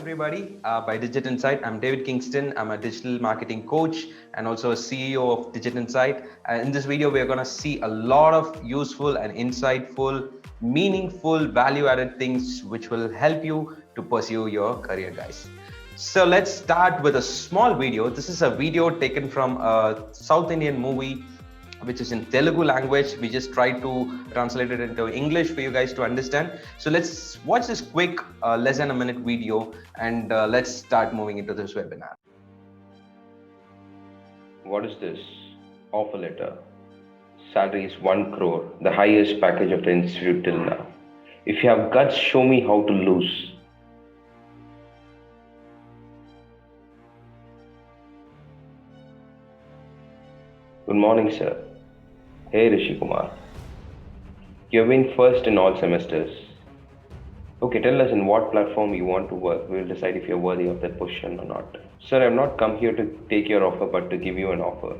everybody. By Digit Insight, I'm David Kingston. I'm a digital marketing coach and also a CEO of Digit Insight. And in this video, we're going to see a lot of useful and insightful, meaningful, value-added things which will help you to pursue your career, guys. So let's start with a small video. This is a video taken from a South Indian movie which is in Telugu language. We just try to translate it into English for you guys to understand. So let's watch this quick, less than a minute video, and let's start moving into this webinar. What is this? Offer letter. Salary is 1 crore, the highest package of the institute till now. If you have guts, show me how to lose. Good morning, sir. Hey, Rishi Kumar. You've been first in all semesters. Okay, tell us in what platform you want to work. We'll decide if you're worthy of that position or not. Sir, I've not come here to take your offer, but to give you an offer.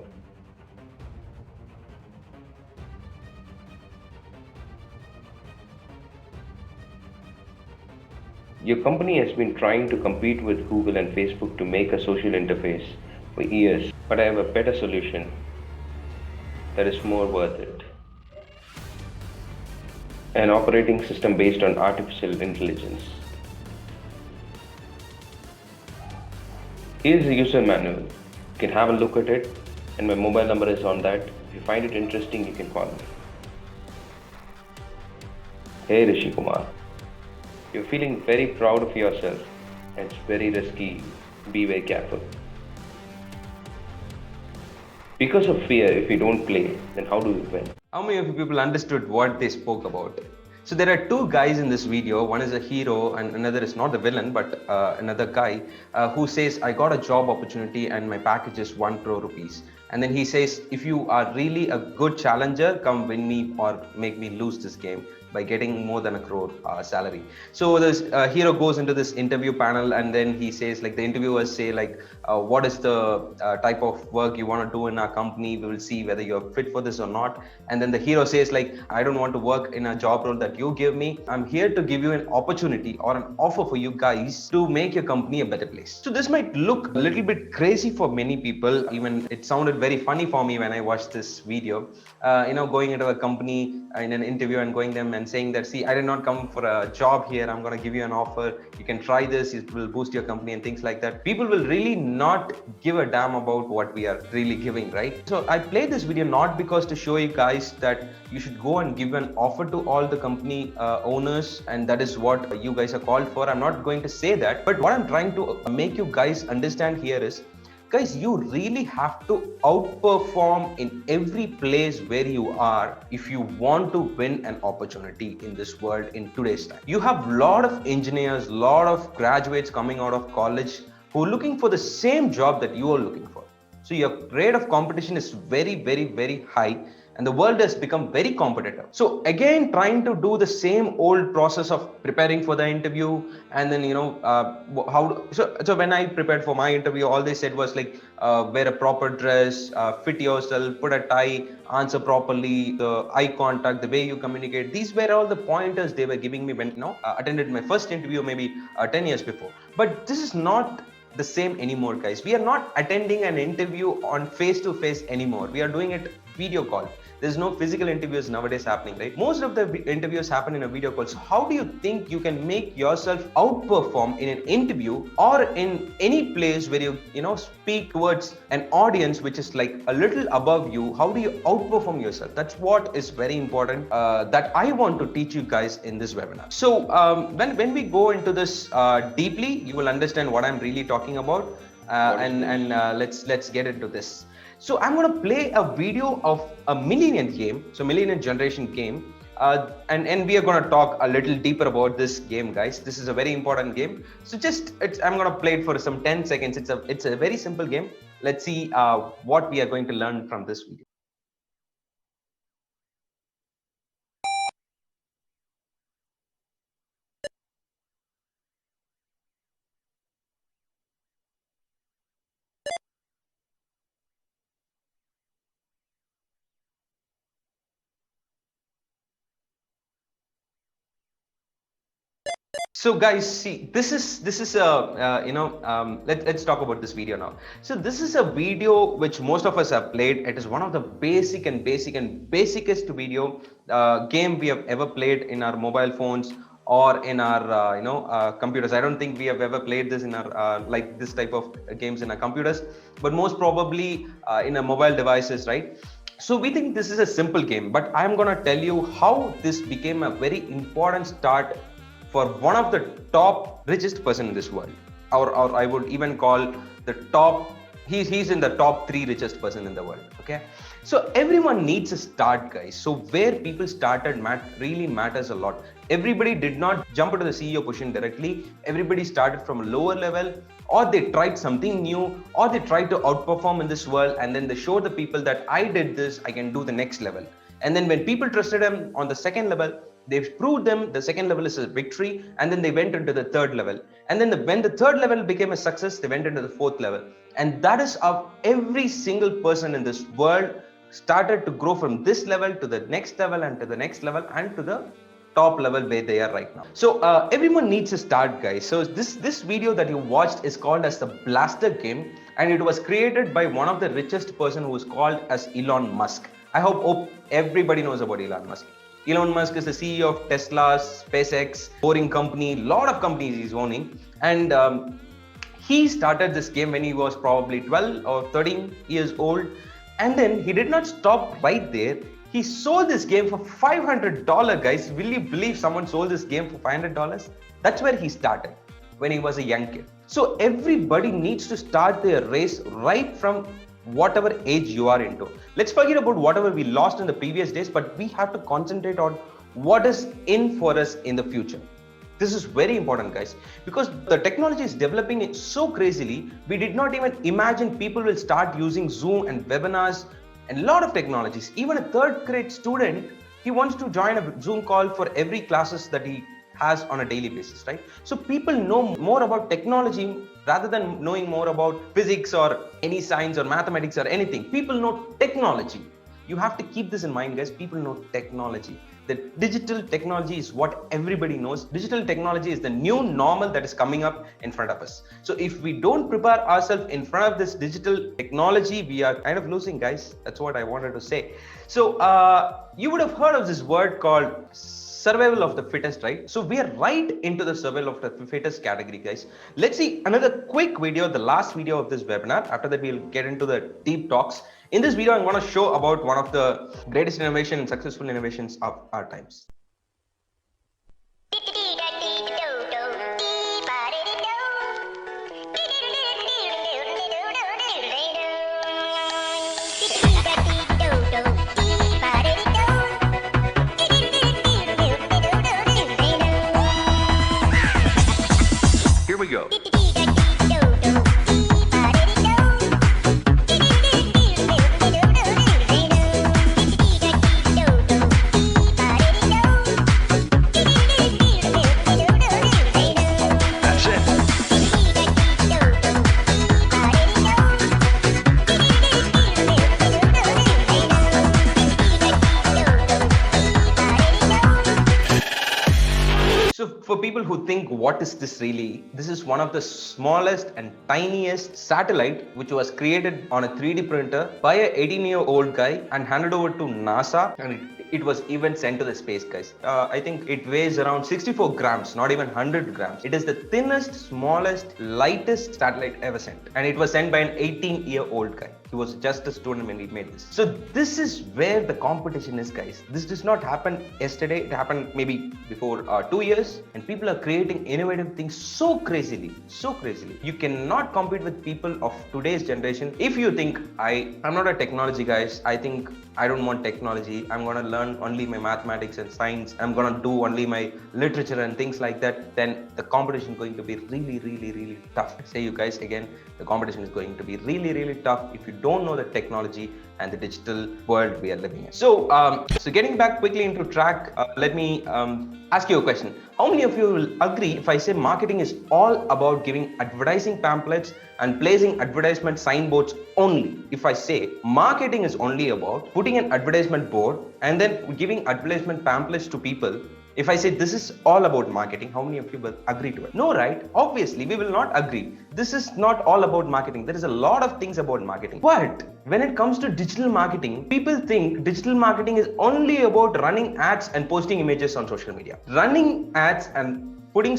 Your company has been trying to compete with Google and Facebook to make a social interface for years, but I have a better solution that is more worth it. An operating system based on artificial intelligence. Here's the user manual. You can have a look at it, and my mobile number is on that. If you find it interesting, you can call me. Hey, Rishi Kumar. You're feeling very proud of yourself. It's very risky. Be very careful. Because of fear, if you don't play, then how do you win? How many of you people understood what they spoke about? So there are two guys in this video. One is a hero and another is not the villain, but another guy who says, I got a job opportunity and my package is 1 crore rupees. And then he says, if you are really a good challenger, come win me or make me lose this game by getting more than a crore salary. So this hero goes into this interview panel, and then he says, like, the interviewers say, like, what is the type of work you want to do in our company? We will see whether you're fit for this or not. And then the hero says, like, I don't want to work in a job role that you give me. I'm here to give you an opportunity or an offer for you guys to make your company a better place. So this might look a little bit crazy for many people. Even it sounded very funny for me when I watched this video. Going into a company in an interview and going them and saying that, see, I did not come for a job here. I'm going to give you an offer. You can try this. It will boost your company and things like that. People will really not give a damn about what we are really giving, right? So I played this video not because to show you guys that you should go and give an offer to all the company owners, and that is what you guys are called for. I'm not going to say that, but what I'm trying to make you guys understand here is, guys, you really have to outperform in every place where you are if you want to win an opportunity in this world in today's time. You have a lot of engineers, a lot of graduates coming out of college who are looking for the same job that you are looking for. So your rate of competition is very, very, very high, and the world has become very competitive. So again, trying to do the same old process of preparing for the interview, and then so when I prepared for my interview, all they said was like, wear a proper dress, fit yourself, put a tie, answer properly, the eye contact, the way you communicate. These were all the pointers they were giving me when attended my first interview maybe 10 years before. But this is not the same anymore, guys. We are not attending an interview on face to face anymore. We are doing it video call. There's no physical interviews nowadays happening, right? Most of the interviews happen in a video call. So how do you think you can make yourself outperform in an interview or in any place where you speak towards an audience which is like a little above you? How do you outperform yourself? That's what is very important that I want to teach you guys in this webinar. So when we go into this deeply, you will understand what I'm really talking about. Let's get into this. So I'm going to play a video of a millennium game, so millennium generation game, and we are going to talk a little deeper about this game, guys. This is a very important game. So I'm going to play it for some 10 seconds. It's a very simple game. Let's see what we are going to learn from this video. So guys, see, this is a let's talk about this video now. So this is a video which most of us have played. It is one of the basicest video game we have ever played in our mobile phones or in our computers. I don't think we have ever played this in our like this type of games in our computers, but most probably in our mobile devices, right? So we think this is a simple game, but I'm gonna tell you how this became a very important start for one of the top richest person in this world, or I would even call the top. He's in the top 3 richest person in the world. Okay, so everyone needs a start, guys. So where people started really matters a lot. Everybody did not jump into the CEO position directly. Everybody started from a lower level, or they tried something new, or they tried to outperform in this world, and then they showed the people that I did this, I can do the next level. And then when people trusted them on the second level, they've proved them the second level is a victory, and then they went into the third level. And then when the third level became a success, they went into the fourth level. And that is how every single person in this world started to grow from this level to the next level and to the next level and to the top level where they are right now. So everyone needs a start, guys. So this video that you watched is called as the Blaster game, and it was created by one of the richest person who is called as Elon Musk. I hope everybody knows about Elon Musk. Elon Musk is the CEO of Tesla, SpaceX, Boring Company, lot of companies he's owning. And he started this game when he was probably 12 or 13 years old. And then he did not stop right there. He sold this game for $500, guys. Will you believe someone sold this game for $500? That's where he started, when he was a young kid. So everybody needs to start their race right from whatever age you are into. Let's forget about whatever we lost in the previous days, but we have to concentrate on what is in for us in the future. This is very important, guys, because the technology is developing so crazily. We did not even imagine people will start using Zoom and webinars and a lot of technologies. Even a third grade student, he wants to join a Zoom call for every classes that he has on a daily basis, right? So people know more about technology rather than knowing more about physics or any science or mathematics or anything. People know technology. You have to keep this in mind, guys. People know technology. The digital technology is what everybody knows. Digital technology is the new normal that is coming up in front of us. So if we don't prepare ourselves in front of this digital technology, we are kind of losing, guys. That's what I wanted to say. So you would have heard of this word called survival of the fittest, right? So we are right into the survival of the fittest category, guys. Let's see another quick video, the last video of this webinar. After that, we'll get into the deep talks. In this video, I'm going to show about one of the greatest innovation and successful innovations of our times. Here we go. For people who think, what is this really? This is one of the smallest and tiniest satellite which was created on a 3D printer by an 18-year-old guy and handed over to NASA, and it was even sent to the space, guys. I think it weighs around 64 grams, not even 100 grams. It is the thinnest, smallest, lightest satellite ever sent, and it was sent by an 18-year-old guy. He was just a student when he made this. So this is where the competition is, guys. This does not happen yesterday. It happened maybe before 2 years, and people are creating innovative things so crazily. You cannot compete with people of today's generation. If you think, I'm not a technology, guys. I think I don't want technology. I'm going to learn only my mathematics and science. I'm going to do only my literature and things like that. Then the competition is going to be really tough. I say you guys again, the competition is going to be really tough if you don't know the technology and the digital world we are living in. So getting back quickly into track, let me ask you a question. How many of you will agree if I say marketing is all about giving advertising pamphlets and placing advertisement signboards only. If I say marketing is only about putting an advertisement board and then giving advertisement pamphlets to people, if I say this is all about marketing, how many of you will agree to it? No, right? Obviously, we will not agree. This is not all about marketing. There is a lot of things about marketing. But when it comes to digital marketing, people think digital marketing is only about running ads and posting images on social media. Running ads and putting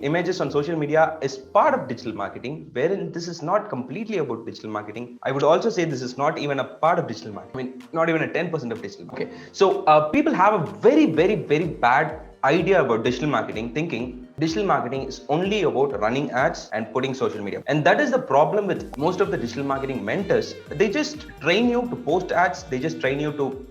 images on social media is part of digital marketing, wherein this is not completely about digital marketing. I would also say this is not even a part of digital marketing. I mean, not even a 10% of digital marketing. Okay. So people have a very, very, very bad idea about digital marketing, thinking digital marketing is only about running ads and putting social media. And that is the problem with most of the digital marketing mentors. They just train you to post ads. They just train you to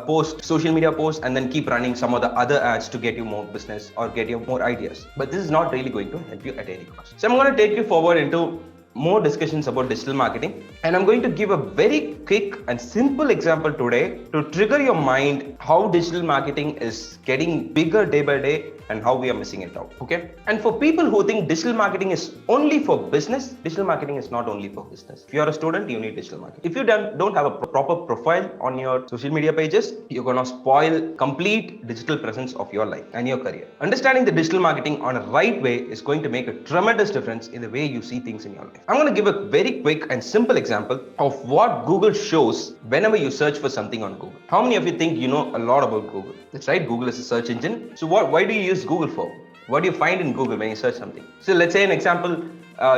post social media posts and then keep running some of the other ads to get you more business or get you more ideas. But this is not really going to help you at any cost. So I'm going to take you forward into more discussions about digital marketing, and I'm going to give a very quick and simple example today to trigger your mind how digital marketing is getting bigger day by day and how we are missing it out. Okay. And for people who think digital marketing is only for business, digital marketing is not only for business. If you're a student, you need digital marketing. If you don't have a proper profile on your social media pages, you're going to spoil complete digital presence of your life and your career. Understanding the digital marketing on a right way is going to make a tremendous difference in the way you see things in your life. I'm going to give a very quick and simple example of what Google shows whenever you search for something on Google. How many of you think you know a lot about Google? That's right, Google is a search engine. So why do you use Google for? What do you find in Google when you search something? So let's say an example,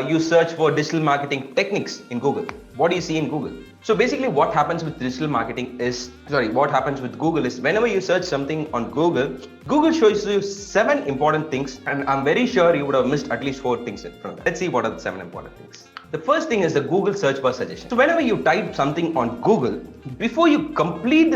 you search for digital marketing techniques in Google. What do you see in Google? So basically what happens with Google is whenever you search something on Google, Google shows you 7 important things, and I'm very sure you would have missed at least 4 things from that. Let's see what are the 7 important things. The first thing is the Google search bar suggestion. So whenever you type something on Google, before you complete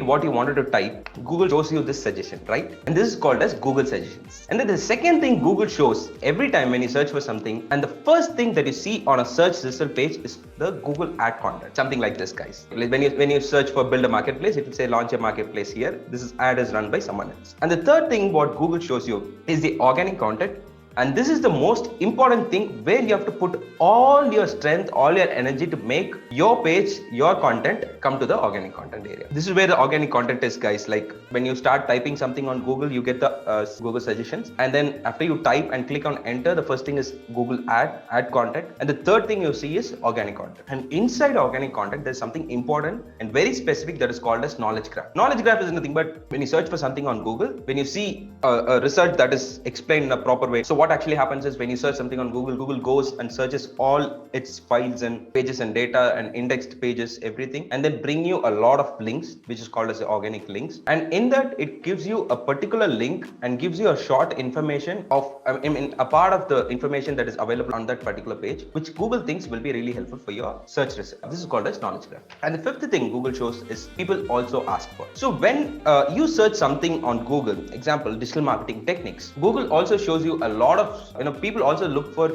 what you wanted to type, Google shows you this suggestion, right? And this is called as Google suggestions. And then the second thing Google shows every time when you search for something, and the first thing that you see on a search result page is the Google ad content. Something like this, guys. When you search for build a marketplace, it will say launch a marketplace here. This ad is run by someone else. And the third thing what Google shows you is the organic content. And this is the most important thing, where you have to put all your strength, all your energy to make your page, your content come to the organic content area. This is where the organic content is, guys. Like when you start typing something on Google, you get the Google suggestions. And then after you type and click on enter, the first thing is Google ad content. And the third thing you see is organic content. And inside organic content, there's something important and very specific that is called as knowledge graph. Knowledge graph is nothing but when you search for something on Google, when you see a result that is explained in a proper way. So what actually happens is when you search something on Google, Google goes and searches all its files and pages and data and indexed pages, everything, and then bring you a lot of links, which is called as organic links. And in that, it gives you a particular link and gives you a short information of, a part of the information that is available on that particular page, which Google thinks will be really helpful for your search result. This is called as knowledge graph. And the fifth thing Google shows is people also ask for. So when you search something on Google, example, digital marketing techniques, Google also shows you a lot of, people also look for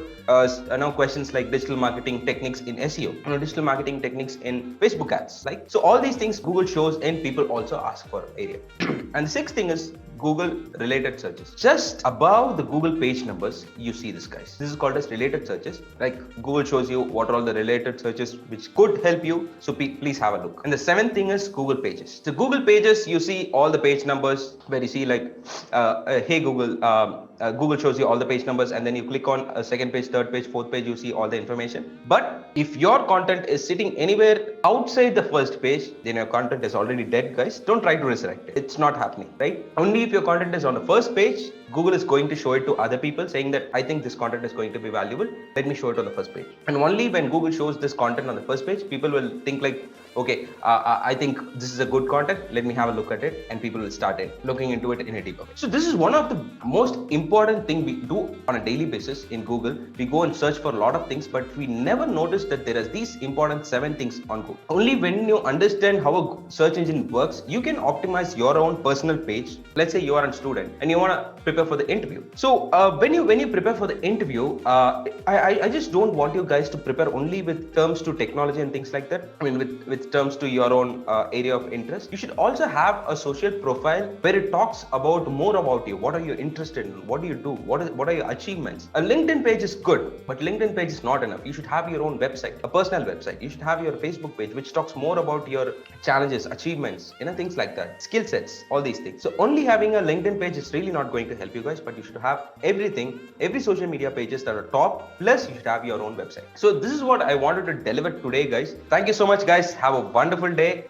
questions like digital marketing techniques in SEO, digital marketing techniques in Facebook ads. Like, so all these things Google shows and people also ask for area. And the sixth thing is Google related searches. Just above the Google page numbers, you see this, guys. This is called as related searches. Like Google shows you what are all the related searches which could help you. So please have a look. And the seventh thing is Google pages. So Google pages, you see all the page numbers where you see like, hey Google, Google shows you all the page numbers, and then you click on a second page, third page, fourth page, you see all the information. But if your content is sitting anywhere outside the first page, then your content is already dead, guys. Don't try to resurrect it. It's not happening, right? Only if your content is on the first page, Google is going to show it to other people saying that I think this content is going to be valuable. Let me show it on the first page. And only when Google shows this content on the first page, people will think like, okay, I think this is a good content. Let me have a look at it, and people will start looking into it in a deeper way. So this is one of the most important thing we do on a daily basis in Google. We go and search for a lot of things, but we never notice that there are these important 7 things on Google. Only when you understand how a search engine works, you can optimize your own personal page. Let's say you are a student and you want to prepare for the interview. So when you prepare for the interview, I just don't want you guys to prepare only with terms to technology and things like that. I mean with terms to your own area of interest. You should also have a social profile where it talks about more about you. What are you interested in? What do you do? What are your achievements? A LinkedIn page is good, but LinkedIn page is not enough. You should have your own website, a personal website. You should have your Facebook page, which talks more about your challenges, achievements, things like that, skill sets, all these things. So only having a LinkedIn page is really not going to help you guys, but you should have everything, every social media pages that are top, plus you should have your own website. So this is what I wanted to deliver today, guys. Thank you so much, guys. Have a wonderful day.